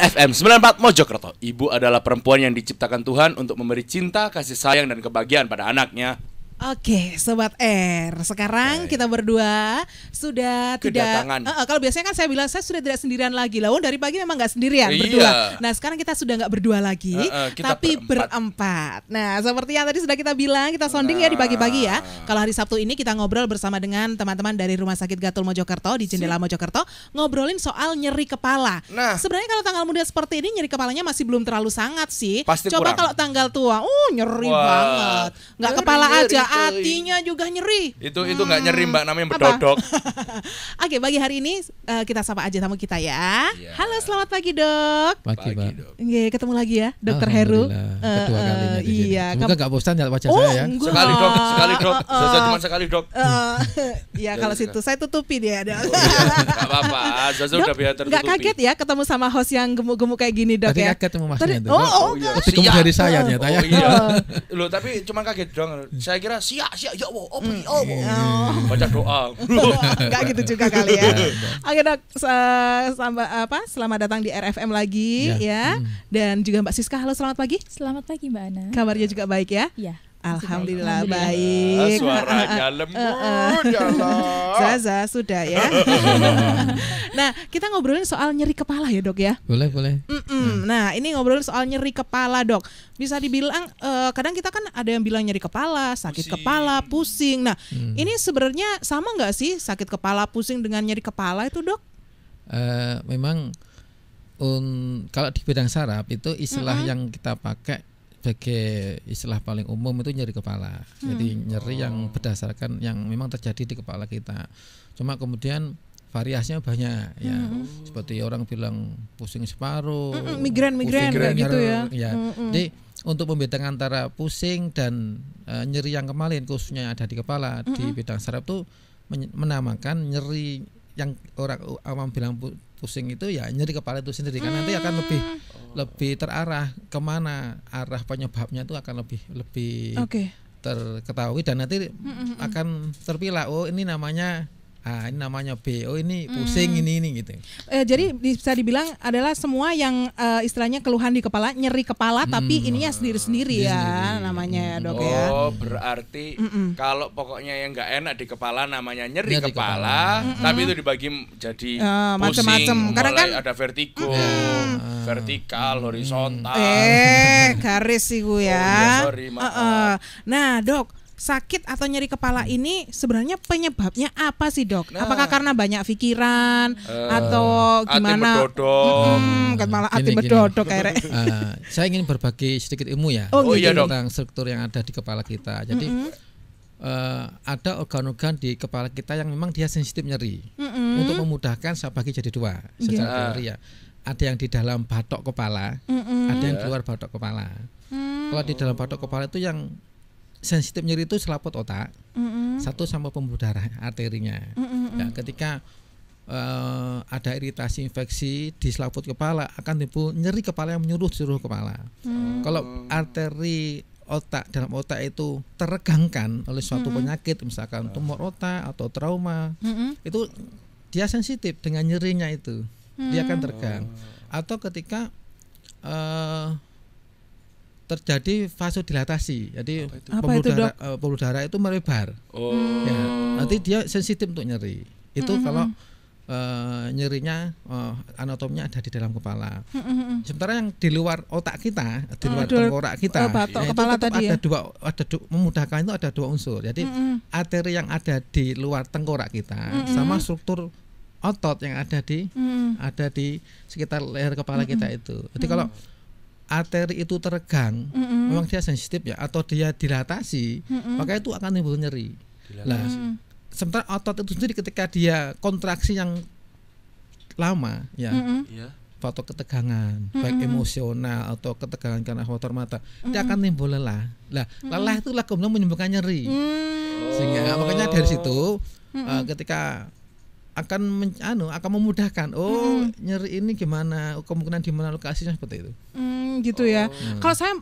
RFM 94 Mojokerto. Ibu adalah perempuan yang diciptakan Tuhan untuk memberi cinta, kasih sayang, dan kebahagiaan pada anaknya. Oke, Sobat R. Sekarang kita berdua sudah Kedatangan. kalau biasanya kan saya bilang saya sudah tidak sendirian lagi. Lawan dari pagi memang nggak sendirian, Iya. berdua. Nah sekarang kita sudah nggak berdua lagi, kita tapi berempat. Nah seperti yang tadi sudah kita bilang, kita sounding ya di pagi-pagi ya. Kalau hari Sabtu ini kita ngobrol bersama dengan teman-teman dari Rumah Sakit Gatul Mojokerto di Jendela Mojokerto, ngobrolin soal nyeri kepala. Nah, sebenarnya kalau tanggal muda seperti ini nyeri kepalanya masih belum terlalu sangat sih. Pasti Coba kurang. kalau tanggal tua, nyeri banget. Nggak Nyeri, kepala nyeri, aja, coy. hatinya juga nyeri. Itu nggak nyeri Mbak, namanya Apa? berdodok. Oke, pagi hari ini kita sapa aja tamu kita ya. Iya. Halo, selamat pagi Dok. Pagi, Mbak. Dok. Nggih, ketemu lagi ya, Dokter Heru. Alhamdulillah, kedua kalinya di sini. Iya, Semoga gak bosan ya wajah saya ya. enggak. Sekali dok. Saya cuma sekali dok. Ya kalau situ saya tutupi dia. Dok. Gak apa-apa, Zaza udah biar tertutupi. Nggak kaget ya ketemu sama host yang gemuk-gemuk kayak gini, Dok Tadi ya? kaget sama Tadi- masnya itu. iya. Lebih gemuk Siap. dari saya ternyata ya. Oh iya. Loh, tapi cuma kaget dong. Saya kira siap ya Allah. Baca doa. Enggak gitu juga kali ya. Oke Dok, selamat datang di RFM lagi ya. Dan juga Mbak Siska, halo selamat pagi. Selamat pagi Mbak Ana. Kabarnya juga baik ya? Iya. Alhamdulillah Alhamdulillah. baik. Suaranya lembut ya Allah. Zaza sudah ya. Nah, kita ngobrolin soal nyeri kepala ya Dok ya. Boleh. Nah, ini ngobrolin soal nyeri kepala Dok. Bisa dibilang kadang kita kan ada yang bilang nyeri kepala, sakit Pusing. kepala, pusing. Nah, ini sebenarnya sama nggak sih sakit kepala, pusing dengan nyeri kepala itu Dok? Memang kalau di bidang saraf itu istilah yang kita pakai sebagai istilah paling umum itu nyeri kepala. Jadi nyeri yang berdasarkan yang memang terjadi di kepala kita. Cuma kemudian variasinya banyak ya. Seperti orang bilang pusing separuh, Migrain pusing kayak gitu ya. Jadi untuk membedakan antara pusing dan nyeri yang kemarin khususnya yang ada di kepala di bidang saraf itu menamakan nyeri yang orang awam bilang pusing itu ya nyeri kepala itu sendiri kan nanti akan lebih terarah kemana arah penyebabnya itu akan lebih Oke. terketahui dan nanti akan terpilah ini namanya B, ini pusing ini gitu. Jadi bisa dibilang adalah semua yang istilahnya keluhan di kepala, nyeri kepala tapi ininya sendiri-sendiri ya namanya ya Dok ya. Oh, berarti kalau pokoknya yang nggak enak di kepala namanya nyeri kepala, tapi itu dibagi jadi macam-macam. pusing, Kadang mulai kan- ada vertigo, vertikal, horizontal. Garis sih gue Oh, ya. iya, sorry, maaf. Nah Dok, sakit atau nyeri kepala ini sebenarnya penyebabnya apa sih Dok? Nah. Apakah karena banyak pikiran atau hati gimana? berdodok. Kan malah hati Gini. berdodok kayak. Saya ingin berbagi sedikit ilmu ya Oh, iya, Dok. tentang struktur yang ada di kepala kita. Jadi ada organ-organ di kepala kita yang memang dia sensitif nyeri. Untuk memudahkan saya bagi jadi dua secara teori ya. Ada yang di dalam batok kepala, ada yang di luar batok kepala. Kalau di dalam batok kepala itu yang sensitif nyeri itu selaput otak, satu sama pembuluh darah arterinya. Ya, ketika ada iritasi infeksi di selaput kepala akan timbul nyeri kepala yang menyeluruh seluruh kepala. Kalau arteri otak dalam otak itu terregangkan oleh suatu penyakit misalkan tumor otak atau trauma, itu dia sensitif dengan nyerinya itu, dia akan tergang. Atau ketika terjadi vasodilatasi, jadi pembuluh darah itu melebar. Ya, nanti dia sensitif untuk nyeri. Itu kalau nyerinya anatominya ada di dalam kepala. Sementara yang di luar otak kita, di luar tengkorak kita, batok itu kepala tetap tadi ada memudahkan itu ada dua unsur. Jadi arteri yang ada di luar tengkorak kita sama struktur otot yang ada di sekitar leher kepala kita itu. Jadi kalau arteri itu teregang, memang dia sensitif ya, atau dia dilatasi, maka itu akan timbul nyeri. Nah, sementara otot itu sendiri ketika dia kontraksi yang lama, ya, atau ketegangan, baik emosional atau ketegangan karena faktor mata, dia akan timbul lelah. Nah, lelah itulah kemudian menimbulkan nyeri. Sehingga makanya dari situ ketika akan memudahkan. Nyeri ini gimana? Kemungkinan di mana lokasinya seperti itu. Gitu ya. Kalau saya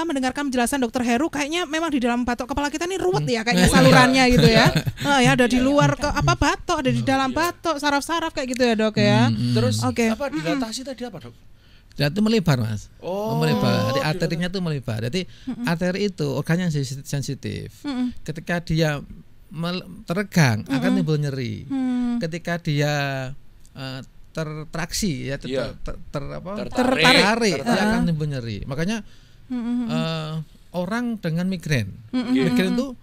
mendengarkan penjelasan Dokter Heru, kayaknya memang di dalam batok kepala kita nih ruwet ya, kayaknya salurannya gitu ya. Ya ada di luar batok, ada di dalam batok, saraf-saraf kayak gitu ya Dok ya. Terus Oke. apa dilatasi tadi apa Dok? Dia itu melebar, Mas. Oh, Melebar. Jadi arterinya itu melebar. Jadi arteri itu organ yang sensitif. Ketika dia teregang akan timbul nyeri. Ketika dia tertraksi ya tertarik dia akan timbul nyeri. Makanya orang dengan migrain itu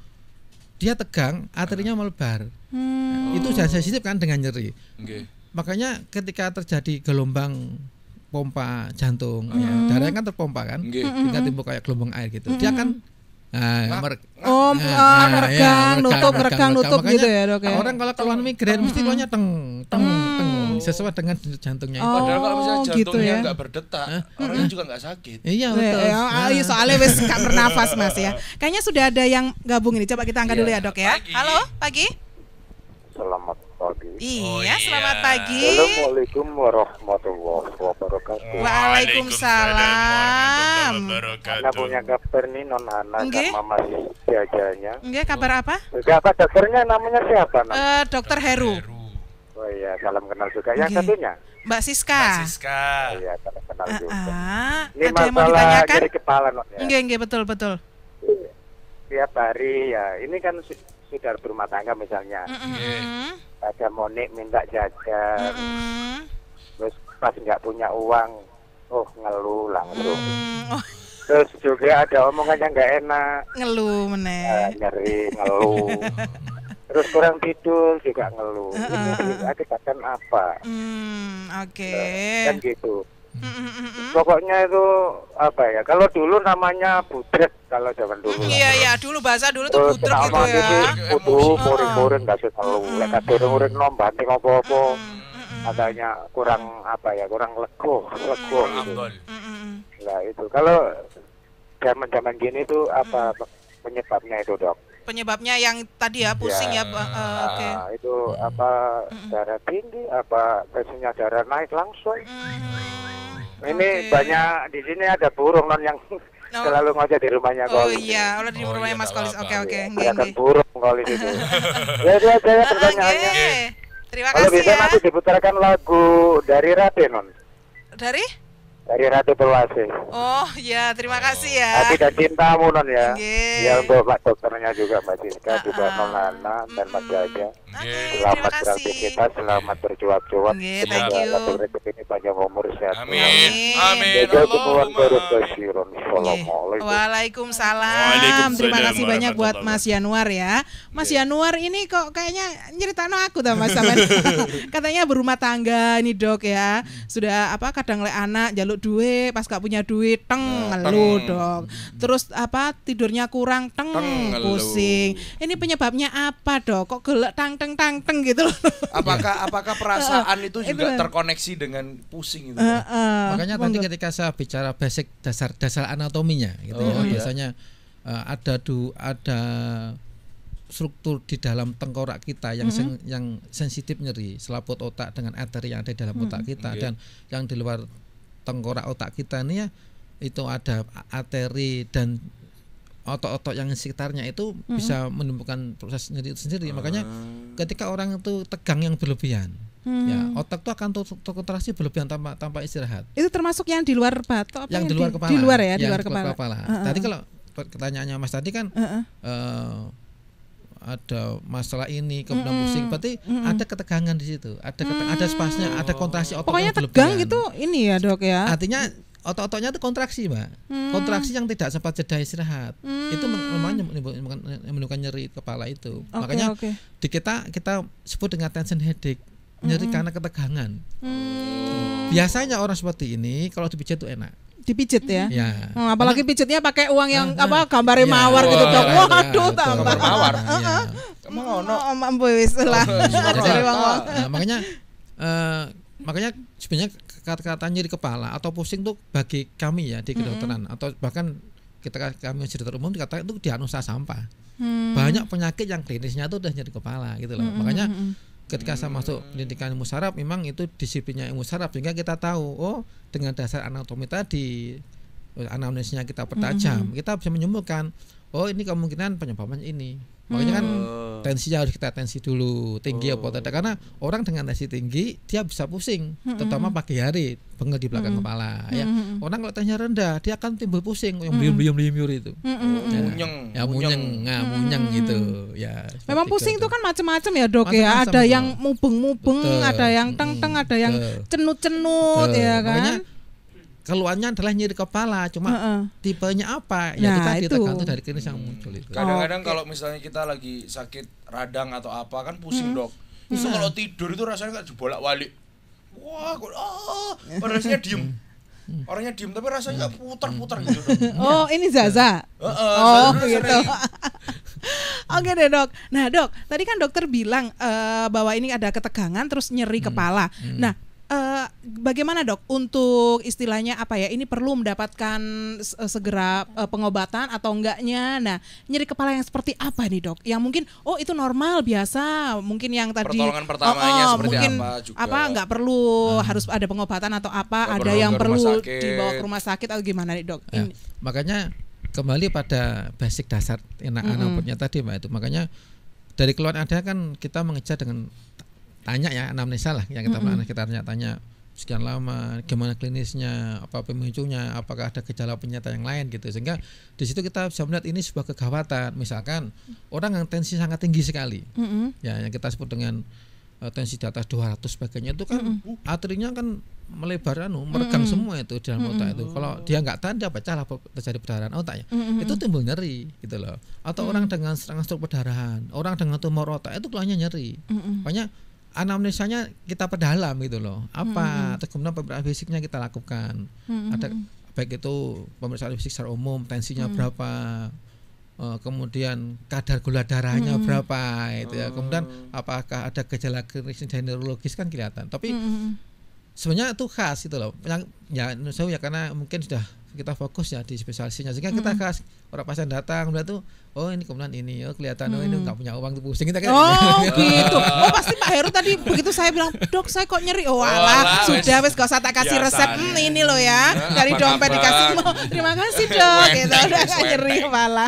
dia tegang, arterinya melebar. Itu sudah sensitif kan dengan nyeri. Makanya ketika terjadi gelombang pompa jantung, darahnya kan terpompa kan, sehingga timbul kayak gelombang air gitu. Dia akan nutup gitu ya dok ya. Orang kalau keluhan migrain mesti keluhannya teng sesuai dengan jantungnya itu. Padahal kalau misalnya jantungnya nggak berdetak, orangnya juga nggak sakit. Iya betul. Soalnya wis gak bernafas Mas ya. Kayaknya sudah ada yang gabung ini. Coba kita angkat dulu ya dok ya. Halo, pagi. Selamat pagi. Iya, selamat pagi. Assalamualaikum warahmatullahi wabarakatuh. Waalaikumsalam. Anda punya kabar nih non Hana sama Mas Jajanya? Enggak, kabar apa? Enggak, apa dokternya namanya siapa? Dokter Heru. Oh iya, salam kenal juga. Yang satunya? Mbak Siska. Oh iya, salam kenal juga. Ini ada yang mau ditanyakan? Nyeri kepala non ya. Enggak, betul. Tiap hari ya, ini kan sudah berumah tangga misalnya. Ada monik minta jajan. Terus pas nggak punya uang, ngeluh langsung. Terus juga ada omongan yang nggak enak. Ngeluh meneh. Nyeri, ngeluh. Terus kurang tidur juga ngeluh. Ini akibatkan apa? Kan gitu. Pokoknya itu apa ya? Kalau dulu namanya budrek kalau zaman dulu. Iya, dulu bahasa dulu tuh budrek gitu ya. Kudu muring-muring nggak sih ngeluh. Lek kadang muring nombanting apa-apa. Katanya kurang apa ya? Kurang lego gitu. Nah itu kalau zaman gini tuh apa penyebabnya itu dok? Penyebabnya yang tadi ya pusing ya. Itu apa darah tinggi, apa tensinya darah naik langsung. Ini banyak di sini ada burung non yang selalu ngajak di rumahnya Kolis. Oh iya, di rumahnya Mas Kolis. Oke. Ada burung Kolis itu. Jadi aja pertanyaannya. Terima kasih. Kalau bisa ya. nanti diputarkan lagu dari Rade non. Dari Rade Perwase. Oh ya, terima kasih ya. Hati dan cintamu non ya. Ya untuk Pak dokternya juga Mbak Siska, juga non Hana dan Mas Jaja. Selamat beraktivitas, selamat berjuang-juang. Semoga rezeki ini panjang umur sehat. Amin. Waalaikumsalam. Terima kasih banyak buat Mas Yanuar ya. Mas Yanuar ini kok kayaknya nyeritain aku tau Mas Samen. Katanya berumah tangga nih dok ya. Sudah kadang lek anak jaluk duit, pas gak punya duit ngeluh dok. Terus tidurnya kurang pusing. Ini penyebabnya apa dok? Kok gelek tang gitu loh. Apakah perasaan itu juga terkoneksi dengan pusing itu? Makanya tadi ketika saya bicara basic dasar anatominya gitu biasanya ada struktur di dalam tengkorak kita yang sensitif nyeri, selaput otak dengan arteri yang ada di dalam otak kita dan yang di luar tengkorak otak kita ini ya itu ada arteri dan otot-otot yang sekitarnya itu bisa menimbulkan proses nyeri itu sendiri. Makanya ketika orang itu tegang yang berlebihan, ya otak itu akan terkontraksi berlebihan tanpa istirahat. Itu termasuk yang di luar batok? Yang di luar kepala. Di luar ya, di luar kepala. Tadi kalau pertanyaannya Mas tadi kan ada masalah ini kemudian pusing, berarti ada ketegangan di situ, ada spasnya, ada kontraksi otot. Pokoknya tegang gitu ini ya dok ya. Artinya otot-ototnya itu kontraksi Mbak, kontraksi yang tidak sempat jeda istirahat, itu menimbulkan nyeri kepala itu. Makanya di kita sebut dengan tension headache, nyeri karena ketegangan. Biasanya orang seperti ini kalau dipijat itu enak. Dipijit ya. Apalagi pijitnya pakai uang yang gambarnya mawar gitu dok. Waduh tambah mawar. Emang ono wis lah. Makanya sebenarnya kata-kata nyeri kepala atau pusing tuh bagi kami ya di kedokteran atau bahkan kami di dokter umum dikatakan itu diagnosa sampah. Banyak penyakit yang klinisnya tuh udah nyeri kepala gitu loh. Makanya ketika saya masuk pendidikan ilmu saraf, memang itu disiplinnya ilmu saraf sehingga kita tahu dengan dasar anatomi tadi, anamnesnya kita pertajam, kita bisa menyimpulkan oh ini kemungkinan penyebabnya ini. Makanya kan tensinya harus kita tensi dulu, tinggi apa tidak, karena orang dengan tensi tinggi dia bisa pusing, terutama pagi hari, bengek di belakang kepala ya. Orang kalau tensinya rendah dia akan timbul pusing yang beliung-beliung itu. Munyeng. Ya munyeng gitu ya. Memang pusing itu kan macam-macam ya dok ya. Ada yang mubeng-mubeng, ada yang teng-teng, ada yang cenut-cenut ya kan. Makanya keluarnya adalah nyeri kepala, cuma tipenya apa ya Nah, kita itu. tergantung dari klinis yang muncul itu. Kadang-kadang kalau misalnya kita lagi sakit radang atau apa kan pusing dok. Terus kalau tidur itu rasanya kayak dibolak-balik. Wah, padahal diem. Orangnya diem tapi rasanya putar-putar gitu dok. Oh ini Zaza. Oh gitu. Oke deh dok. Nah dok, tadi kan dokter bilang bahwa ini ada ketegangan terus nyeri kepala. Nah bagaimana dok untuk istilahnya apa ya, ini perlu mendapatkan segera pengobatan atau enggaknya? Nah nyeri kepala yang seperti apa nih dok, yang mungkin itu normal biasa, mungkin yang tadi pertolongan pertamanya seperti mungkin apa juga, nggak perlu harus ada pengobatan atau apa, Nggak ada yang perlu sakit. dibawa ke rumah sakit atau gimana nih dok? Ya, makanya kembali pada basic dasar anak-anaknya tadi Mbak, itu makanya dari keluar ada kan kita mengejar dengan tanya ya, anamnesa lah yang kita tanya sekian lama, gimana klinisnya, apa pemicunya, apakah ada gejala penyerta yang lain gitu, sehingga di situ kita bisa melihat ini sebuah kegawatan. Misalkan orang yang tensi sangat tinggi sekali, ya yang kita sebut dengan tensi di atas 200 sebagainya, itu kan arterinya kan melebar, meregang semua itu di dalam otak itu. Kalau dia nggak tahan, dia pecah lah, terjadi perdarahan otak ya. Itu timbul nyeri gitu loh. Atau orang dengan serangan stroke perdarahan, orang dengan tumor otak itu keluarnya nyeri. Makanya anamnesanya kita perdalam gitu loh. Apa atau kemudian pemeriksaan fisiknya kita lakukan. Ada baik itu pemeriksaan fisik secara umum, tensinya berapa, kemudian kadar gula darahnya berapa itu ya. Kemudian apakah ada gejala klinis dan neurologis kan kelihatan. Tapi sebenarnya itu khas itu loh. Ya saya karena mungkin sudah kita fokus ya di spesialisnya, sehingga kita khas orang pasien datang udah tuh, oh ini kemudian ini, kelihatan ini nggak punya uang tuh pusing kita gitu. Pasti Pak Heru tadi begitu saya bilang, dok saya kok nyeri, sudah wes gak usah tak kasih resep, ini loh ya dari dompet dikasih, terima kasih dok, gitu udah gak nyeri kepala.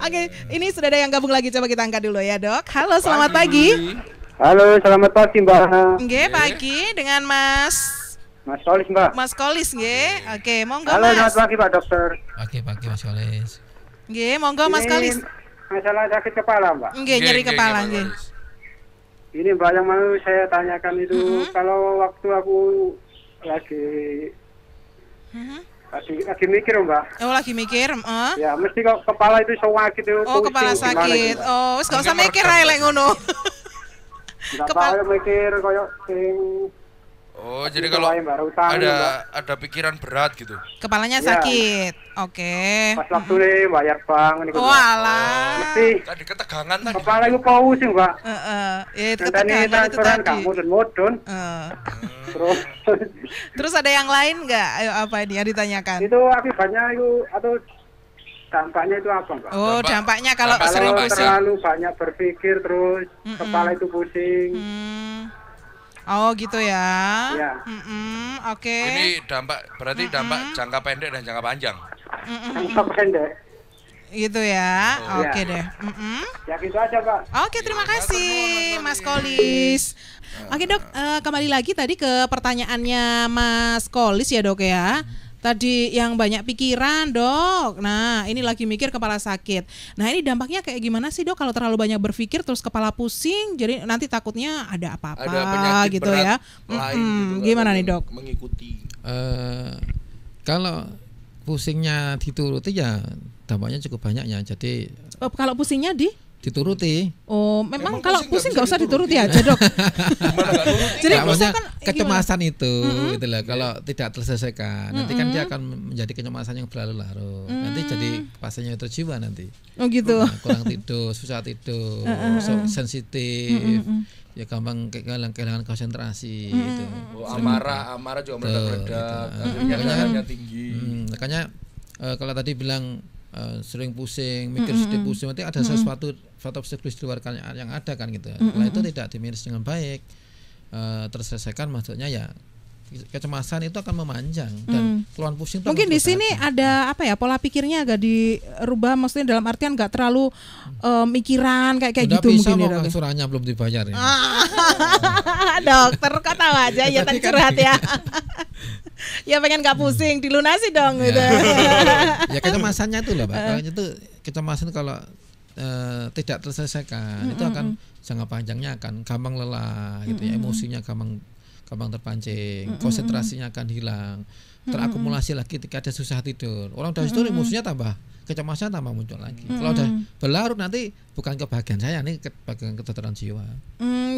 Oke, ini sudah ada yang gabung lagi, coba kita angkat dulu ya dok. Halo, selamat pagi. Halo, selamat pagi Mbak. Nggih, pagi dengan Mas Kolis Mbak. Mas Kolis nggih. Oke, monggo Halo, Mas. selamat pagi Pak Dokter. Pagi Mas Kolis. Nggih, monggo Mas Kolis. Masalah sakit kepala Mbak. Nggih, nyeri kepala nggih. Ini Mbak yang mau saya tanyakan itu, kalau waktu aku lagi mikir Mbak. Oh lagi mikir, Ya mesti kok kepala itu sakit itu. Oh kepala sakit. Oh wis gak usah mikir ae lek ngono. Kepala mikir koyo sing. Oh jadi kalau ada pikiran berat gitu. Kepalanya sakit. Oke. Pas waktu ini bayar bank ini. Oh alah. Mesti Tadi ketegangan tadi. kepala itu pusing Mbak. Itu ketegangan itu tadi. Mudun. Terus ada yang lain nggak? Ayo apa ini yang ditanyakan? Itu akibatnya itu atau dampaknya itu apa Mbak? Oh dampaknya kalau sering pusing. Terlalu banyak berpikir terus kepala itu pusing. Oh gitu ya. Ya. Oke. Ini berarti dampak jangka pendek dan jangka panjang. Jangka pendek. Gitu ya. Oke deh. Ya gitu aja Pak. Oke, terima kasih Mas Kolis. Oke dok, kembali lagi tadi ke pertanyaannya Mas Kolis ya dok ya. Tadi yang banyak pikiran dok. Nah ini lagi mikir kepala sakit. Nah ini dampaknya kayak gimana sih dok kalau terlalu banyak berpikir terus kepala pusing, jadi nanti takutnya ada apa-apa gitu ya. Gitu, gimana nih dok? Mengikuti. Kalau pusingnya dituruti ya dampaknya cukup banyak ya. Jadi kalau pusingnya dituruti. Oh, memang kalau pusing nggak usah dituruti aja dok. Jadi maksudnya kecemasan itu, gitu lah. Kalau tidak terselesaikan, nanti kan dia akan menjadi kecemasan yang berlarut-larut. Nanti jadi pasiennya terjiwa nanti. Oh gitu. Nah, kurang tidur, susah tidur, sensitif, ya gampang kehilangan konsentrasi. Gitu. Amarah juga meledak-ledak, akhirnya tinggi. Makanya kalau tadi bilang sering pusing, mikir sedih pusing, nanti ada sesuatu psikologis di luar yang ada kan gitu. Kalau itu tidak dimanage dengan baik, terselesaikan maksudnya ya kecemasan itu akan memanjang dan keluhan pusing itu mungkin akan di sini ada apa ya, pola pikirnya agak dirubah, maksudnya dalam artian nggak terlalu mikiran kayak udah gitu bisa mungkin ya, mau Dok. suratnya belum dibayar ya. Dokter kok tahu aja ya, tak curhat ya. Ya pengen nggak pusing, dilunasi dong gitu. Ya kecemasannya itu lah Pak. Kalau itu kecemasan kalau tidak terselesaikan itu akan jangka panjangnya akan gampang lelah gitu ya, emosinya gampang terpancing, konsentrasinya akan hilang, terakumulasi lagi ketika ada susah tidur. Orang udah tidur emosinya tambah, kecemasan tambah muncul lagi. Kalau udah berlarut nanti bukan ke bagian saya, ini ke bagian kedokteran jiwa.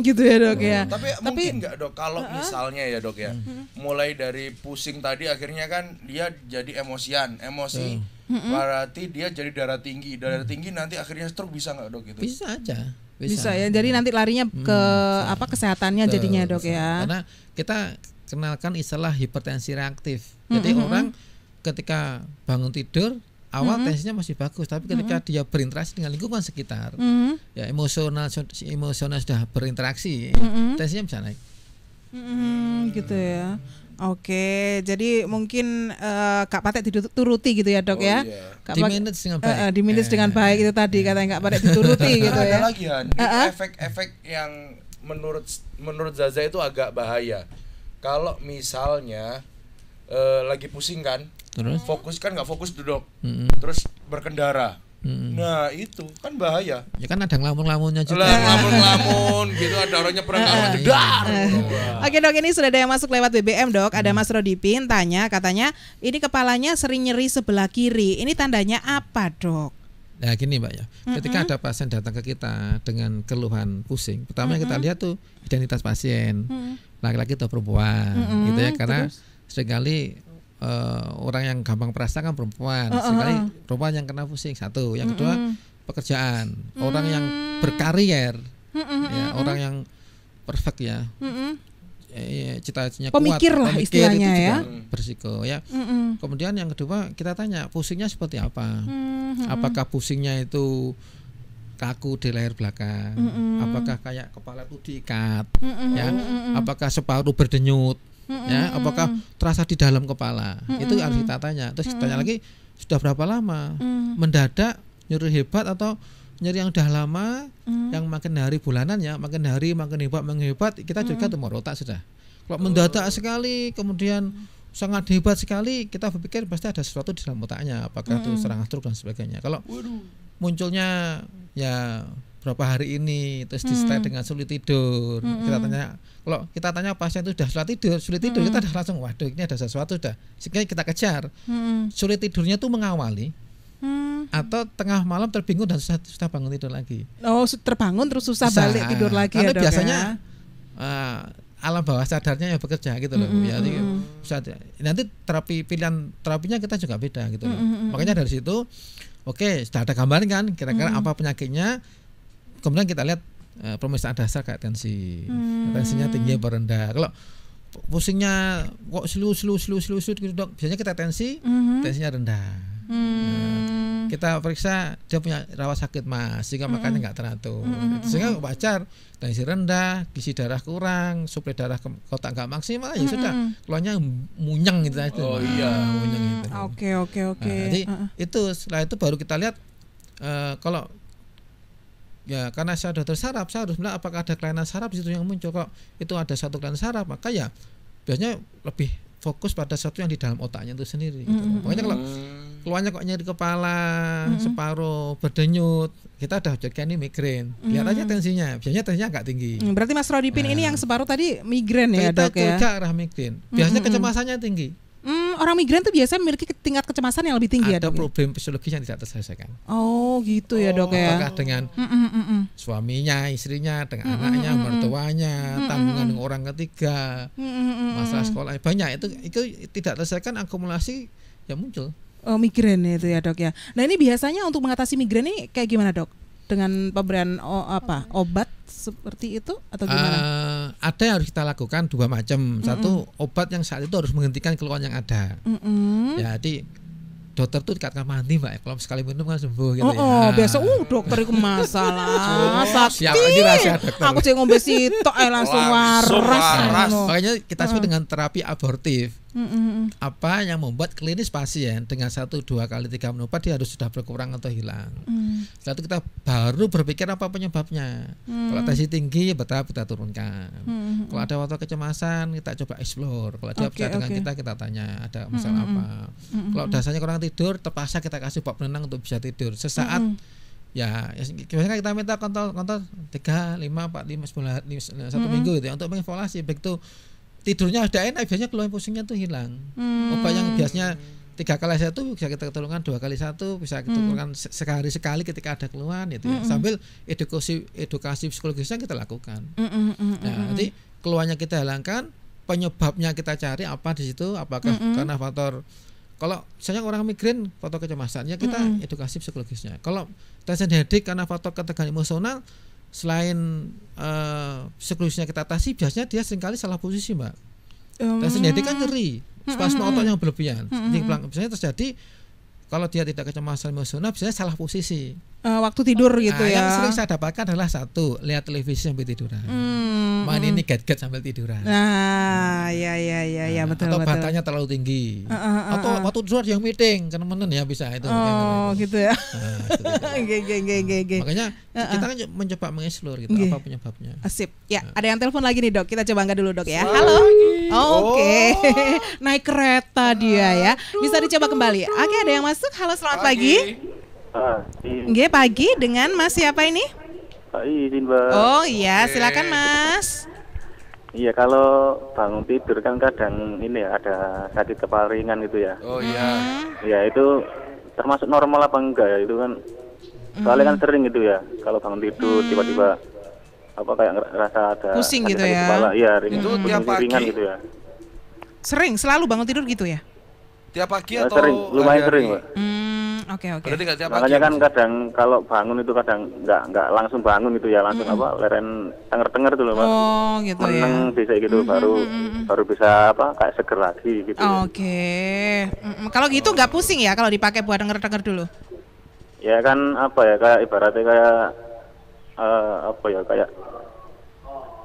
Gitu ya Dok ya. Tapi mungkin nggak Dok kalau misalnya ya Dok ya, mulai dari pusing tadi akhirnya kan dia jadi emosian, emosi. Berarti dia jadi darah tinggi nanti akhirnya stroke, bisa nggak Dok itu? Bisa aja. Bisa ya. Jadi nanti larinya ke kesehatannya jadinya Dok ya. Karena kita kenalkan istilah hipertensi reaktif. Jadi orang ketika bangun tidur awal tensinya masih bagus, tapi ketika dia berinteraksi dengan lingkungan sekitar, ya emosional sudah berinteraksi, tensinya bisa naik. Gitu ya. Oke, jadi mungkin Kak Patek dituruti gitu ya Dok ya. Iya. Di manage dengan baik. Di manage dengan baik itu tadi katanya Kak Patek dituruti gitu ya. Ada lagi Han, efek-efek yang menurut Zaza itu agak bahaya. Kalau misalnya lagi pusing kan, Terus? fokus kan nggak fokus duduk, terus berkendara. Nah itu kan bahaya. Ya kan ada ngelamun-ngelamunnya juga. Ngelamun gitu, ada orangnya pernah jedar. Oke Dok, ini sudah ada yang masuk lewat BBM Dok. Ada Mas Rodipin tanya, katanya ini kepalanya sering nyeri sebelah kiri. Ini tandanya apa Dok? Nah gini Mbak ya, ketika ada pasien datang ke kita dengan keluhan pusing, pertama yang kita lihat tuh identitas pasien, laki-laki atau perempuan, gitu ya, karena seringkali orang yang gampang perasa kan perempuan, sekali perempuan yang kena pusing satu, yang kedua pekerjaan, orang yang berkarier, ya, orang yang perfect ya, cita-citanya pemikir kuat, lah istilahnya itu ya, berisiko ya. Kemudian yang kedua kita tanya pusingnya seperti apa, apakah pusingnya itu kaku di leher belakang, apakah kayak kepala itu diikat, ya, apakah separuh berdenyut, ya, apakah terasa di dalam kepala, itu harus kita tanya. Terus kita tanya lagi, sudah berapa lama, mendadak nyeri hebat atau nyeri yang udah lama, yang makin hari bulanan ya, makin hari makin hebat, kita juga tumor otak sudah. Kalau mendadak sekali, kemudian sangat hebat sekali, kita berpikir pasti ada sesuatu di dalam otaknya, apakah itu serangan stroke dan sebagainya. Kalau munculnya ya berapa hari ini, terus disertai dengan sulit tidur, kita tanya, kalau kita tanya pasien itu sudah sulit tidur, kita udah langsung waduh ini ada sesuatu sudah, sehingga kita kejar. Sulit tidurnya itu mengawali atau tengah malam terbingung dan susah bangun tidur lagi. Oh, terbangun terus susah balik tidur lagi ya Dok biasanya ya? Alam bawah sadarnya yang bekerja gitu loh. Nanti pilihan terapinya kita juga beda gitu loh. Makanya dari situ sudah ada gambaran kan kira-kira apa penyakitnya. Kemudian kita lihat pemeriksaan dasar kayak tensinya tinggi atau rendah. Kalau pusingnya kok slow gitu Dok, biasanya kita tensinya rendah. Kita periksa dia punya rawat sakit mas, sehingga makanya nggak teratur, sehingga wajar tensi rendah, gizi darah kurang, suplai darah ke otak nggak maksimal, ya sudah keluarnya munyeng gitu aja. Munyeng gitu. Oke. Nah, jadi itu setelah itu baru kita lihat kalau ya karena saya sudah tersaraf, saya harus melihat apakah ada kelainan saraf di situ yang muncul. Kalau itu ada satu kelainan saraf, maka ya biasanya lebih fokus pada sesuatu yang di dalam otaknya itu sendiri. Gitu. Makanya kalau keluarnya kok nyeri kepala, separuh berdenyut, kita udah cek ini migrain. Lihat aja tensinya, biasanya tensinya agak tinggi. Berarti Mas Rodipin ini yang separuh tadi migrain ya Dok ya? Kita ke arah migrain. Biasanya kecemasannya tinggi. Orang migrain tuh biasanya memiliki tingkat kecemasan yang lebih tinggi ya Dok? Ada problem fisiologis yang tidak terselesaikan. Oh gitu ya Dok ya? Apakah dengan suaminya, istrinya, dengan anaknya, mertuanya, tanggungan dengan orang ketiga, masalah sekolah, banyak itu tidak terselesaikan, akumulasi ya muncul. Migrain itu ya Dok ya. Nah ini biasanya untuk mengatasi migrain ini kayak gimana Dok? Dengan pemberian obat seperti itu atau gimana? Ada yang harus kita lakukan dua macam. Satu, obat yang saat itu harus menghentikan keluhan yang ada. Jadi dokter tuh dikatakan mandi Mbak, kalau sekali minum kan sembuh gitu ya. Biasa dokter itu masalah sakit. Siapa ini rahasia dokter? Aku sih ngombe sitok langsung waras. Makanya kita sebut dengan terapi abortif. Apa yang membuat klinis pasien dengan 1, 2 kali 3 minum obat dia harus sudah berkurang atau hilang. Setelah itu kita baru berpikir apa penyebabnya. Kalau tensi tinggi bertahap kita turunkan. Kalau ada waktu kecemasan kita coba explore. Kalau dia percaya dengan kita tanya ada masalah apa. Kalau dasarnya kurang tidur terpaksa kita kasih obat penenang untuk bisa tidur sesaat. Ya biasanya kita minta kontrol 3, 5, 4, 5, 10, 1 minggu gitu ya untuk mengevaluasi. Begitu tidurnya udah enak biasanya keluhan pusingnya tuh hilang. Obat yang biasanya 3 kali 1 bisa kita turunkan 2 kali 1, bisa kita turunkan sehari sekali ketika ada keluhan gitu ya. Sambil edukasi psikologisnya kita lakukan. Nanti keluhannya kita hilangkan, penyebabnya kita cari apa di situ, apakah karena faktor, kalau misalnya orang migrain faktor kecemasannya kita edukasi psikologisnya. Kalau tension headache karena faktor ketegangan emosional, selain psikologisnya kita atasi, biasanya dia seringkali salah posisi Mbak. Tension headache kan nyeri, spasme otot yang berlebihan. Biasanya terjadi kalau dia tidak kecemasan emosional, biasanya salah posisi. Waktu tidur gitu ya. Yang sering saya dapatkan adalah 1, lihat televisi sambil tiduran. Main ini gadget sambil tiduran. Ya betul. Atau badannya terlalu tinggi. Atau waktu tidur yang meeting, kenemenen ya bisa itu. Gitu ya. Makanya kita kan mencoba mengeksplor gitu apa penyebabnya. Sip. Ya, ada yang telepon lagi nih Dok. Kita coba angkat dulu Dok ya. Halo. Oke. Naik kereta dia ya. Bisa dicoba kembali. Oke, ada yang masuk. Halo, selamat pagi. Pagi dengan Mas siapa ini? Pak izin Mbak. Oh iya, silakan Mas. Iya, kalau bangun tidur kan kadang ini ya ada sakit kepala ringan gitu ya. Oh iya. Ya itu termasuk normal apa enggak ya itu kan? Soalnya kan sering gitu ya. Kalau bangun tidur tiba-tiba apa kayak ngerasa ada pusing gitu sakit ya. Kepala. Iya, itu tiap pagi ringan gitu ya. Sering selalu bangun tidur gitu ya? Tiap pagi atau sering, lumayan sering, Mbak. Oke. Berarti nggak tiap Makanya pagi, kan kadang kalau bangun itu kadang nggak langsung bangun gitu ya, langsung leren tenger tuh loh Mbak. Oh gitu Meneng ya. bisa gitu baru bisa kayak seger lagi gitu. Oke. Kalau gitu nggak pusing ya kalau dipakai buat denger dulu? Ya kan kayak ibaratnya kayak kayak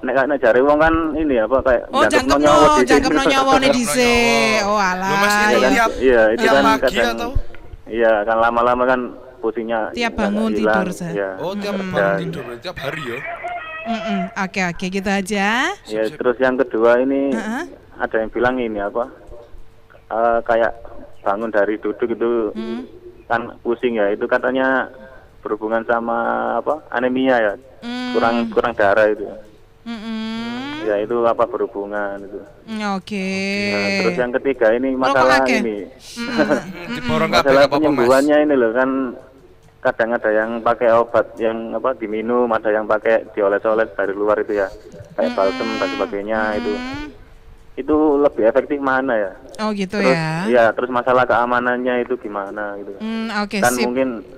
nek jare wong kan ini kayak jangkep nyawa nih dhisik. Oh alah. Loh, Mas, itu itu tiap kan pagi kadang, atau? Iya, kan lama-lama kan pusingnya tiap bangun tidur ya. Oh, tiap bangun tidur berarti tiap hari ya. Oke, gitu aja. Ya, terus yang kedua ini ada yang bilang ini kayak bangun dari duduk itu kan pusing ya, itu katanya berhubungan sama anemia ya. Kurang darah itu. Ya itu berhubungan itu. Oke. Nah, terus yang ketiga ini masalah ini. Masalah penyembuhannya ini loh kan kadang ada yang pakai obat yang diminum, ada yang pakai dioles-oles dari luar itu ya. Kayak balsem dan sebagainya itu. Itu lebih efektif mana ya? Oh gitu terus, ya. Ya, terus masalah keamanannya itu gimana gitu. Oke, kan sip.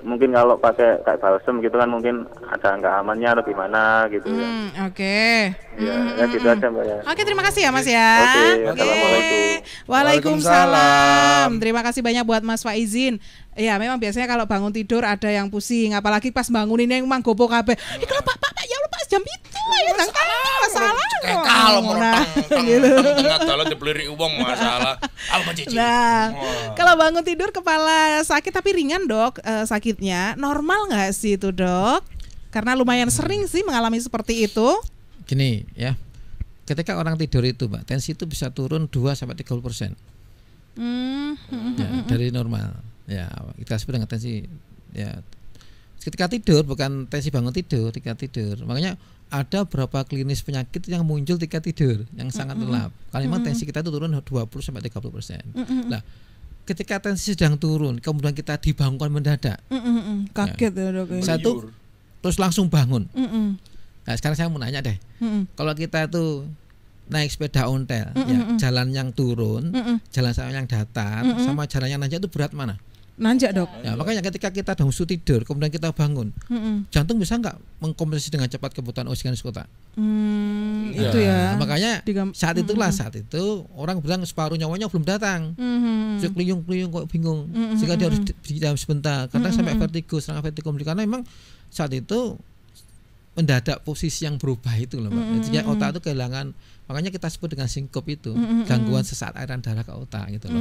mungkin kalau pakai kayak balsem gitu kan mungkin ada nggak amannya atau gimana gitu ya. Oke. Ya gitu aja Mbak ya. Oke, terima kasih ya Mas ya. Oke, assalamualaikum. Waalaikumsalam. Terima kasih banyak buat Mas Faizin. Ya, memang biasanya kalau bangun tidur ada yang pusing, apalagi pas bangunin yang mang gopo kabeh. Kalau Pak ya lupa jam itu ya nang masalah. Kalau tengah dalan dibelirik uang masalah. Kalau bangun tidur kepala sakit tapi ringan Dok, sakitnya normal nggak sih itu Dok? Karena lumayan sering sih mengalami seperti itu. Gini ya, ketika orang tidur itu Mbak, tensi itu bisa turun 2-30%. Ya, dari normal. Ya, kita sebut dengan tensi ya. Ketika tidur, bukan tensi bangun tidur, ketika tidur. Makanya ada beberapa klinis penyakit yang muncul ketika tidur yang sangat lelap. Kalau memang tensi kita itu turun 20-30%. Nah, ketika tensi sedang turun, kemudian kita dibangunkan mendadak. Kaget ya Dok. Satu, terus langsung bangun. Nah, sekarang saya mau nanya deh. Kalau kita itu naik sepeda ontel, ya, jalan yang turun, jalan yang datar, sama jalan yang nanjak itu berat mana? Nanjak dok. Ya, makanya ketika kita dalam tidur, kemudian kita bangun, jantung bisa nggak mengkompensasi dengan cepat kebutuhan oksigen di otak? Itu ya. Makanya saat itu orang bilang separuh nyawanya belum datang, keliung-keliung kok bingung, sehingga dia harus diam sebentar, karena sampai vertigo, serangan vertigo, karena memang saat itu mendadak posisi yang berubah itu loh Mbak. Jadi otak itu kehilangan, makanya kita sebut dengan sinkop itu, gangguan sesaat aliran darah ke otak gitu loh.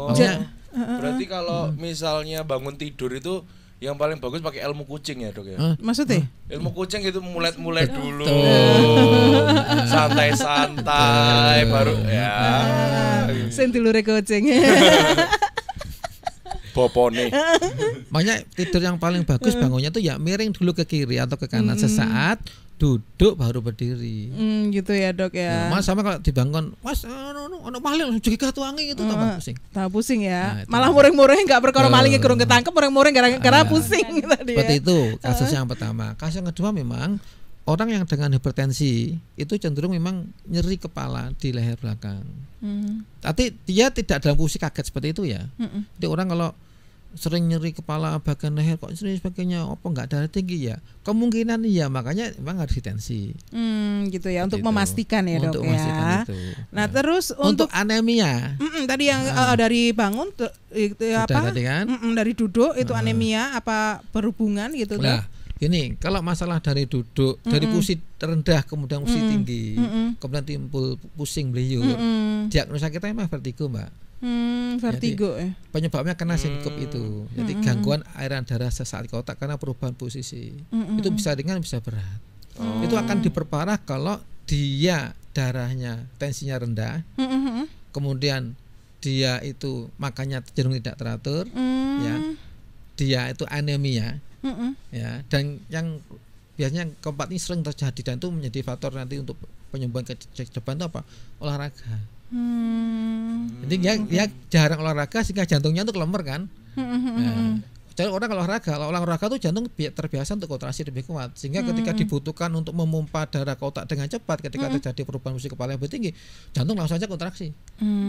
Makanya berarti kalau misalnya bangun tidur itu yang paling bagus pakai ilmu kucing ya dok ya? Maksudnya? Ilmu kucing itu mulai dulu, santai-santai, baru ya. Sentilure kucing. Popone. Makanya tidur yang paling bagus bangunnya tuh ya miring dulu ke kiri atau ke kanan sesaat, duduk baru berdiri. Gitu ya dok ya. Mas sama kalau dibangun, mas, ono maling langsung jadi katuangi itu tambah pusing. Tambah pusing ya. Nah, malah muring-muring nggak perkara malingnya kurang ketangkep, muring-muring gara-gara pusing tadi. Seperti itu kasus yang pertama. Kasus yang kedua memang orang yang dengan hipertensi itu cenderung memang nyeri kepala di leher belakang. Tapi dia tidak dalam posisi kaget seperti itu ya. Jadi orang kalau sering nyeri kepala bagian leher kok sering sebagainya, apa nggak darah tinggi ya? Kemungkinan iya, makanya memang harus hipertensi. Gitu ya, untuk memastikan ya dok ya. Itu. Nah terus untuk anemia, tadi yang dari bangun itu apa? Tadi kan? Dari duduk itu anemia apa berhubungan gitu dok? Nah, gini, kalau masalah dari duduk, dari posisi rendah kemudian posisi tinggi, kemudian timbul pusing beliur, diagnosa kita memang vertigo Mbak. Vertigo ya. Penyebabnya karena sinkop itu. Jadi gangguan aliran darah sesaat ke otak karena perubahan posisi. Itu bisa ringan bisa berat. Itu akan diperparah kalau dia darahnya tensinya rendah, kemudian dia itu makannya cenderung tidak teratur, ya, dia itu anemia, ya, dan yang biasanya keempat ini sering terjadi dan itu menjadi faktor nanti untuk penyembuhan ke depan itu apa? Olahraga. Jadi dia jarang olahraga sehingga jantungnya tuh kelemer kan. Jadi orang kalau olahraga tuh jantung terbiasa untuk kontraksi lebih kuat, sehingga ketika dibutuhkan untuk memompa darah ke otak dengan cepat, ketika terjadi perubahan posisi kepala yang lebih tinggi, jantung langsung saja kontraksi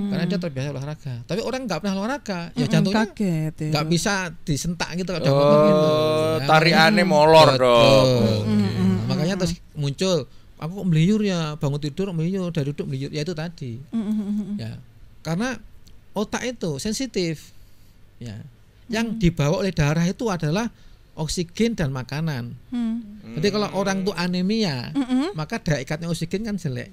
karena dia terbiasa olahraga. Tapi orang nggak pernah olahraga, ya jantungnya nggak bisa disentak gitu. Tariannya molor dong. Makanya terus muncul, aku kok meliyur ya, bangun tidur meliyur, dari duduk meliyur, ya itu tadi. Ya, karena otak itu sensitif. Ya. Yang dibawa oleh darah itu adalah oksigen dan makanan. Jadi kalau orang itu anemia, maka daya ikatnya oksigen kan jelek.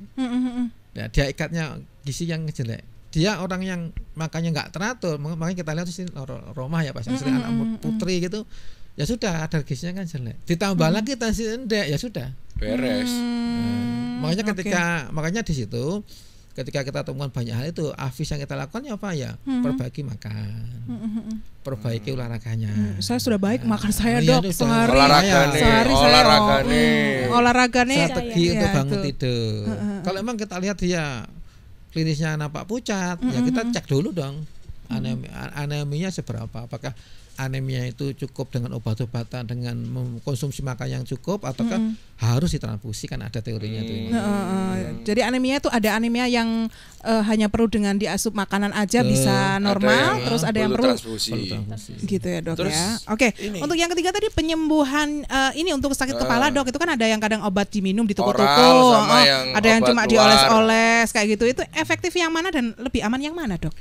Ya, daya ikatnya gizi yang jelek. Dia orang yang makannya nggak teratur, makanya kita lihat di sini Roma ya pas anak putri gitu. Ya sudah, ada gizinya kan jelek. Ditambah lagi tensi endek, ya sudah. Beres. Makanya di situ ketika kita temukan banyak hal itu, Afis yang kita lakukan ya apa ya? Perbaiki makan, perbaiki olahraganya. Saya sudah baik makan saya dok sehari. Olahraga nih. Strategi untuk bangun tidur. Kalau emang kita lihat dia klinisnya nampak pucat, ya kita cek dulu dong anemianya seberapa. Apakah anemia itu cukup dengan obat-obatan, dengan mengkonsumsi makan yang cukup, ataukah harus ditransfusi, kan ada teorinya itu. Jadi anemia itu ada anemia yang hanya perlu dengan diasup makanan aja bisa normal, terus ada yang perlu transfusi. Gitu ya dok terus, ya. Oke, untuk yang ketiga tadi penyembuhan ini untuk sakit kepala dok, itu kan ada yang kadang obat diminum di toko-toko, ada yang cuma dioles-oles kayak gitu. Itu efektif yang mana dan lebih aman yang mana dok?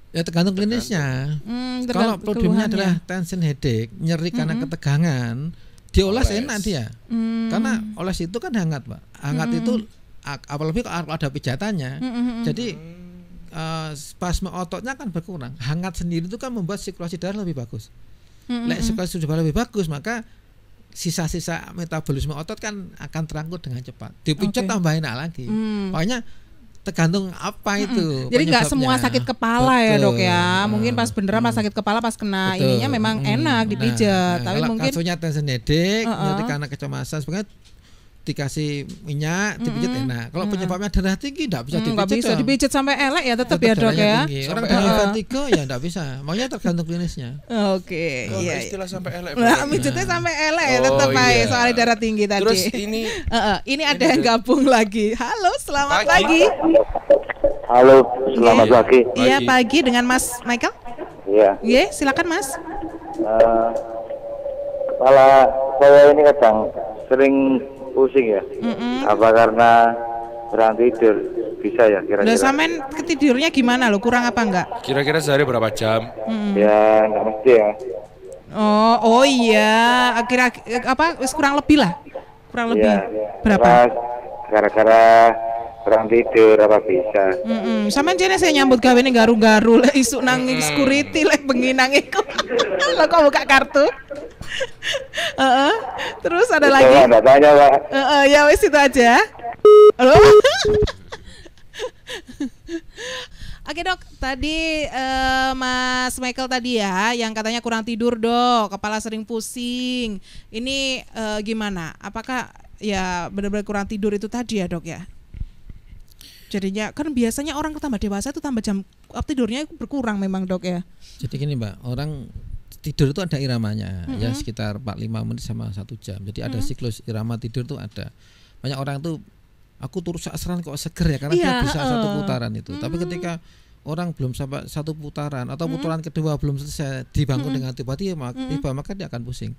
Ya tergantung klinisnya. Kalau problemnya adalah tension headache, nyeri karena ketegangan, dioles enak dia. Karena oles itu kan hangat, Pak. Hangat itu apalagi kalau ada pijatannya. Jadi spasme ototnya kan berkurang. Hangat sendiri itu kan membuat sirkulasi darah lebih bagus. Sirkulasi darah lebih bagus, maka sisa-sisa metabolisme otot kan akan terangkut dengan cepat. Dipijat tambah enak lagi. Makanya tergantung apa itu. Jadi nggak semua sakit kepala ya dok ya. Mungkin pas beneran pas sakit kepala pas kena ininya memang enak dipijat. Tapi mungkin kasusnya tension headache, nyeri karena kecemasan, sebenarnya dikasih minyak dipijat enak. Kalau penyebabnya darah tinggi nggak bisa dipijat. Nggak bisa dipijat sampai elek ya, tetap ya dok ya. Orang dengan vertigo ya nggak bisa. Makanya tergantung klinisnya. Oke. Iya. Istilah sampai elek. Nah, pijatnya sampai elek ya tetap aja soal darah tinggi tadi. Terus ini ada yang gabung lagi. Halo, selamat pagi. Halo, selamat pagi. Iya pagi dengan Mas Michael. Iya. Iya, silakan Mas. Kepala saya ini kadang sering pusing ya. Apa karena kurang tidur? Bisa ya Udah kira-kira? sampean ketidurnya gimana lo? Kurang apa enggak? Kira-kira sehari berapa jam? Ya nggak mesti ya. Oh iya, akhir-akhir apa wis kurang lebih lah. Kurang lebih. Iya. Berapa? Pas gara-gara kurang tidur apa bisa? Sampean jane saya nyambut gawe ning garu-garu lek isuk nang security lek bengi nang iku. Lo kok buka kartu? Terus ada lagi? Coba Anda tanya Pak. Ya wis itu aja. Halo. Oke dok, tadi Mas Michael tadi ya yang katanya kurang tidur dok, kepala sering pusing. Ini gimana? Apakah ya benar-benar kurang tidur itu tadi ya dok ya? Jadinya kan biasanya orang tambah dewasa itu tambah jam tidurnya berkurang memang dok ya. Jadi gini Mbak, orang tidur itu ada iramanya ya sekitar 45 menit sama 1 jam. Jadi ada siklus irama tidur tuh ada. Banyak orang tuh aku turun seasran kok seger ya karena dia bisa satu putaran itu. Tapi ketika orang belum sampai satu putaran atau putaran kedua belum selesai dibangun dengan tiba-tiba maka dia akan pusing.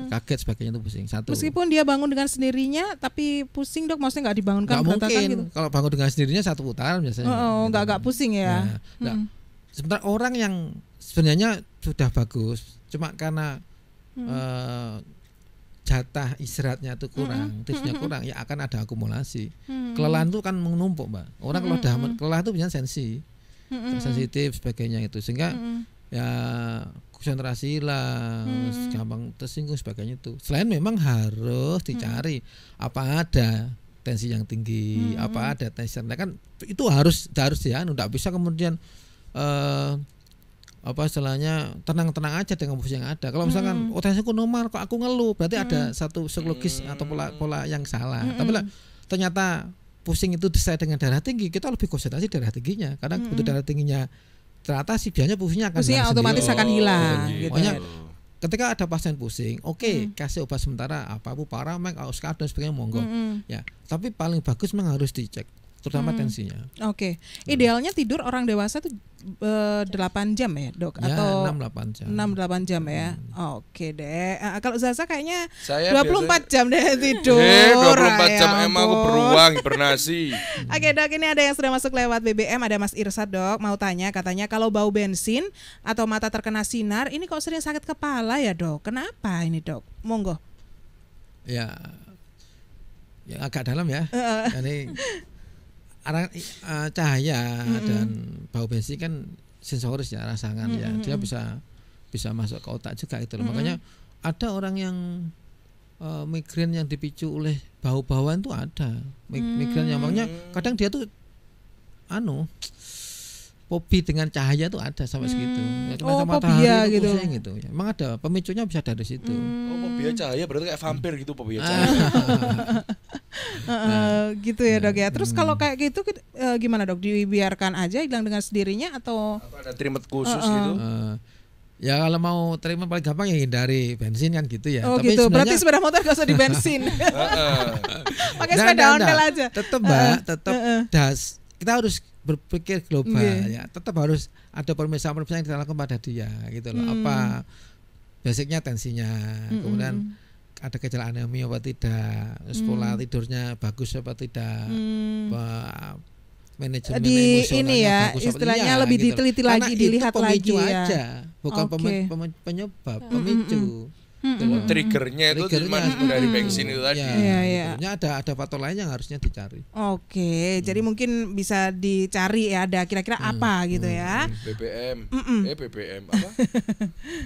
Kaget sebagainya itu pusing. Satu. Meskipun dia bangun dengan sendirinya tapi pusing dok, maksudnya nggak dibangunkan? Nggak mungkin gitu. Kalau bangun dengan sendirinya satu putaran biasanya. Nggak pusing ya. Sebentar orang yang sebenarnya sudah bagus, cuma karena jatah istirahatnya itu kurang, tipsnya kurang, ya akan ada akumulasi. Kelelahan itu kan menumpuk Mbak. Orang kalau udah kelelahan itu biasanya sensitif sebagainya itu, sehingga ya konsentrasi hilang, gampang tersinggung sebagainya itu. Selain memang harus dicari apa ada tensi yang tinggi, apa ada tensi rendah, kan itu harus dianu, tidak bisa kemudian apa istilahnya tenang-tenang aja dengan posisi yang ada. Kalau misalkan tensiku normal kok aku ngeluh, berarti ada satu psikologis atau pola yang salah. Tapi lah ternyata pusing itu disertai dengan darah tinggi, kita lebih konsentrasi darah tingginya, karena begitu darah tingginya teratasi biasanya pusingnya akan hilang otomatis sendiri. akan hilang gitu. Makanya ketika ada pasien pusing, kasih obat sementara apa Paramek, Oskar dan sebagainya monggo. Ya, tapi paling bagus memang harus dicek terutama tensinya. Oke. Idealnya tidur orang dewasa tuh 8 jam ya, Dok? Ya, Atau 6-8 jam. 6-8 jam ya. Oke deh. Kalau Zaza kayaknya Saya 24 jam deh tidur. 24 jam emang aku beruang hibernasi. Oke, Dok, ini ada yang sudah masuk lewat BBM, ada Mas Irsad, Dok. Mau tanya, katanya kalau bau bensin atau mata terkena sinar, ini kok sering sakit kepala ya, Dok? Kenapa ini, Dok? Monggo. Ya. Yang agak dalam ya. Ini cahaya dan bau bensin kan sensoris ya, rasakan ya, dia bisa masuk ke otak juga itu loh. Makanya ada orang yang migrain yang dipicu oleh bau-bauan itu ada migrain yang makanya kadang dia tuh fobi dengan cahaya tuh ada sampai segitu. Fobia gitu. Gitu. Ya, emang ada pemicunya bisa dari situ. Fobia cahaya berarti kayak vampir gitu fobia cahaya. Gitu ya Dok ya. Terus kalau kayak gitu gimana Dok? Dibiarkan aja hilang dengan sendirinya atau ada treatment khusus gitu? Ya kalau mau treatment paling gampang ya hindari bensin kan gitu ya. Tapi gitu. Berarti sepeda motor gak usah di bensin. Pakai sepeda ondel aja. Tetap Mbak, tetap kita harus berpikir global ya. Tetap harus ada pemeriksaan yang kita lakukan pada dia gitu loh. Apa basicnya tensinya, kemudian ada gejala anemia apa tidak, pola tidurnya bagus apa tidak, manajemen di emosionalnya ini ya bagus istilahnya apa, lebih gitu. diteliti lagi, Karena dilihat itu pemicu lagi ya aja, bukan penyebab, pemicu. Triggernya itu cuma dari bensin itu tadi. Ya, ada faktor lain yang harusnya dicari. Oke, jadi mungkin bisa dicari ya, ada kira-kira apa gitu ya. BBM, BBM apa?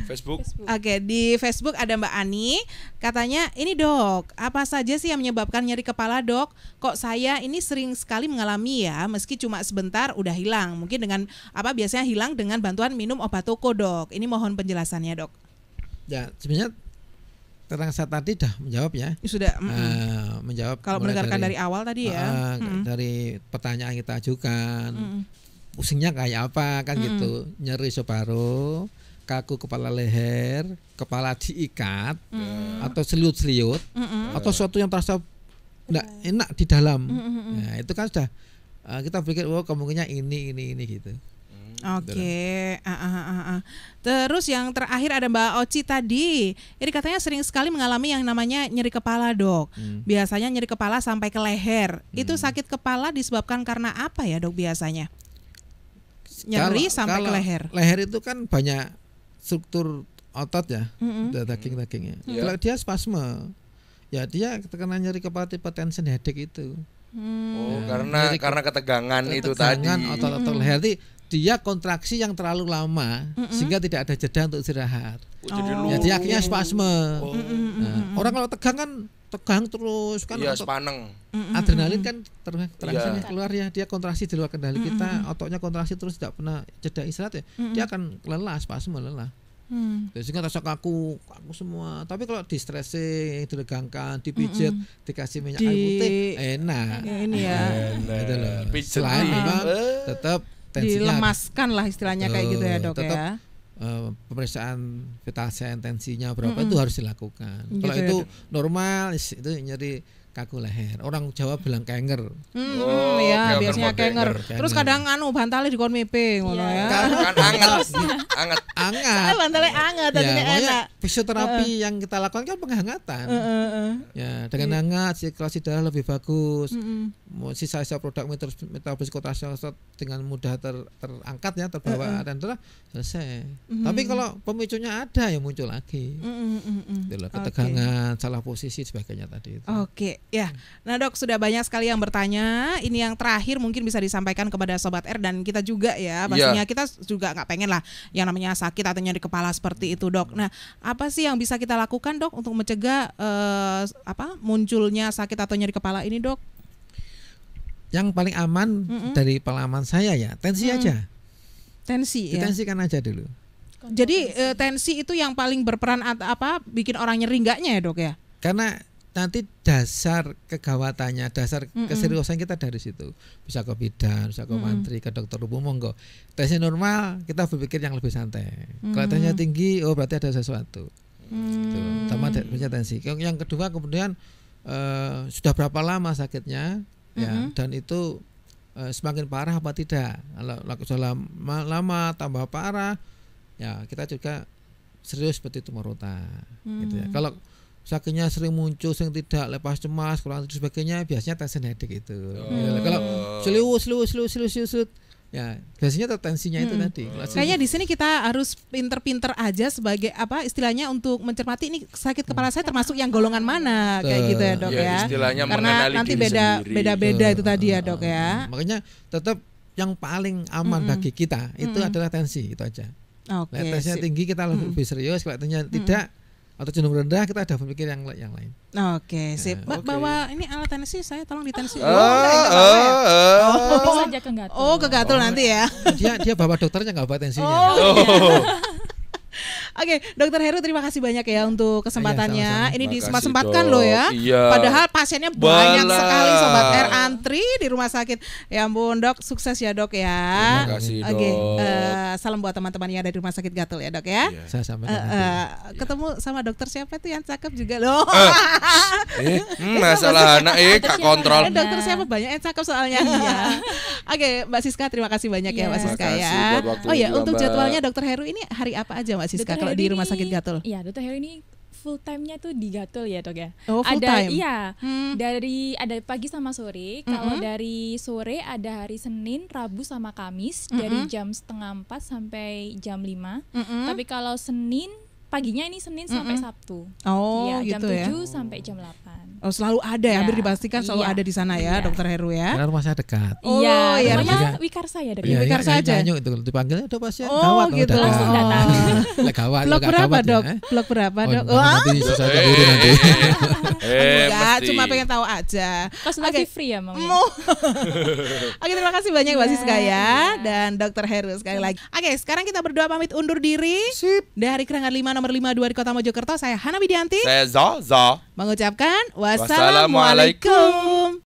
Facebook. Oke, di Facebook ada Mbak Ani, katanya ini Dok, apa saja sih yang menyebabkan nyeri kepala Dok? Kok saya ini sering sekali mengalami ya, meski cuma sebentar udah hilang. Mungkin dengan biasanya hilang dengan bantuan minum obat toko Dok. Ini mohon penjelasannya Dok. Ya, sebenarnya tentang saat tadi dah menjawab ya. Sudah menjawab. Kalau mendengarkan dari awal tadi ya. Dari pertanyaan kita ajukan. Pusingnya kayak apa kan gitu. Nyeri separuh, kaku kepala leher, kepala diikat atau seliut-seliut atau sesuatu yang terasa enggak enak di dalam. Nah, itu kan sudah kita pikir kemungkinannya ini gitu. Oke. Terus yang terakhir ada Mbak Oci tadi. Ini katanya sering sekali mengalami yang namanya nyeri kepala, Dok. Biasanya nyeri kepala sampai ke leher. Itu sakit kepala disebabkan karena apa ya, Dok, biasanya? Nyeri sampai ke leher. Leher itu kan banyak struktur otot ya, daging-dagingnya. Kalau dia spasme, ya dia terkena nyeri kepala tipe tension headache itu. Karena ketegangan itu tadi. Otot-otot leher dia kontraksi yang terlalu lama sehingga tidak ada jeda untuk istirahat. Jadi akhirnya spasme. Orang kalau tegang kan tegang terus kan. Iya, sepaneng. Adrenalin kan terangsang keluar ya, dia kontraksi di luar kendali kita, ototnya kontraksi terus tidak pernah jeda istirahat ya. Dia akan lelah, spasme lelah. Sehingga rasa kaku semua. Tapi kalau di stressing, diregangkan, dipijit, dikasih minyak kayu putih, enak. Ini ya. Gitu loh. Selain memang tetap tensinya dilemaskan lah istilahnya kayak gitu ya, Dok, tetap, ya. Pemeriksaan vital sign tensinya berapa itu harus dilakukan. Kalau itu normal itu nyeri kaku leher. Orang Jawa bilang kenger. Ya, biasanya kenger. Terus kadang bantale dikon mepe ngono ya. Kan anget. Bantale anget tapi enak. Fisioterapi yang kita lakukan kan penghangatan. Ya, dengan hangat sirkulasi darah lebih bagus. Sisa-sisa produk metabolisme kontraksi dengan mudah terangkat ya, terbawa dan darah selesai. Tapi kalau pemicunya ada ya muncul lagi. Ketegangan, salah posisi sebagainya tadi itu. Oke. Ya, nah Dok, sudah banyak sekali yang bertanya. Ini yang terakhir mungkin bisa disampaikan kepada Sobat R dan kita juga ya. Pastinya kita juga nggak pengen lah yang namanya sakit atau nyeri kepala seperti itu, Dok. Nah, apa sih yang bisa kita lakukan, Dok, untuk mencegah munculnya sakit atau nyeri kepala ini, Dok? Yang paling aman dari pengalaman saya ya tensi aja. Tensi ya. Ditensikan aja dulu. Jadi tensi itu yang paling berperan bikin orang nyeri enggaknya ya, Dok ya? Karena nanti dasar kegawatannya, dasar keseriusan kita dari situ. Bisa ke bidan, bisa ke mantri, ke dokter umum, monggo. Tesnya normal, kita berpikir yang lebih santai. Kalau tesnya tinggi, oh berarti ada sesuatu. Sama tensi. Yang kedua kemudian sudah berapa lama sakitnya, ya, dan itu semakin parah apa tidak. Kalau sudah lama tambah parah, ya kita juga serius seperti tumor otak. Gitu ya. Kalau sakitnya sering muncul, sering tidak, lepas cemas, kurang tidur sebagainya, biasanya tension headache itu. Kalau selius, ya biasanya tensinya itu tadi. Kayaknya di sini kita harus pinter-pinter aja sebagai istilahnya untuk mencermati ini sakit kepala saya termasuk yang golongan mana kayak gitu ya, Dok ya. Istilahnya karena nanti beda-beda itu tadi ya, Dok ya. Makanya tetap yang paling aman bagi kita itu adalah tensi, itu aja. Oke. Tensinya tinggi kita lebih serius, kalau tensinya tidak atau cenderung rendah kita ada berpikir yang lain. Oke, sip. Mbak bawa ini alat tensi, saya tolong ditensi. Bisa aja ke Gatul. Oh, ke Gatul nanti ya. Dia bawa dokternya nggak bawa tensinya. Oke, Dokter Heru terima kasih banyak ya untuk kesempatannya. Iya, ini Makasih, disempat-sempatkan Dok. loh ya. Iya. Padahal pasiennya banyak Balah. sekali, Sobat R antri di rumah sakit. Ya ampun, Dok, sukses ya, Dok ya. Terima kasih, Dok. Oke, salam buat teman-temannya dari rumah sakit Gatul ya, Dok ya. Iya. Saya sampaikan. Ketemu sama dokter siapa tuh yang cakep juga loh. Masalah anak Kak kontrol. Dokter siapa banyak yang cakep soalnya. Oke, Mbak Siska terima kasih banyak ya, Mbak Siska Terima ya. kasih buat waktunya Oh ya, juga, untuk Mbak. jadwalnya Dokter Heru ini hari apa aja, Mbak Siska, kalau di rumah sakit Gatul? Iya, Dokter Heru ini full time-nya tuh di Gatul ya, Dok ya. Oh, full ada, time? Iya, ada pagi sama sore. Kalau dari sore ada hari Senin, Rabu sama Kamis dari jam 3:30 sampai jam 5. Tapi kalau Senin paginya ini Senin sampai Sabtu. Oh, Iya, gitu ya. jam 7 sampai jam 8. Oh, selalu ada ya, Iya. hampir dipastikan selalu Iya. ada di sana ya, Iya. Dokter Heru ya. Karena rumah saya dekat. Oh, iya, iya, namanya iya. Wikarsa ya, Dok. Iya, Wikarsa aja. Itu dipanggilnya ada pasien Oh, gawat gitu. datang. Langsung datang. Lah gawat. Blok nggak berapa, gawat ya, Dok? Blok berapa, Dok? Nanti susah buru nanti. Enggak, mesti. cuma pengen tahu aja. Konsultasi free ya, Mang. Oke, terima kasih banyak Mbak Siska ya dan Dokter Heru sekali lagi. Oke, sekarang kita berdua pamit undur diri. Sip. Dari Keranggan 5 nomor 52 di Kota Mojokerto, saya Hana Widianti Saya Zo. mengucapkan Wassalamualaikum. wassalamualaikum.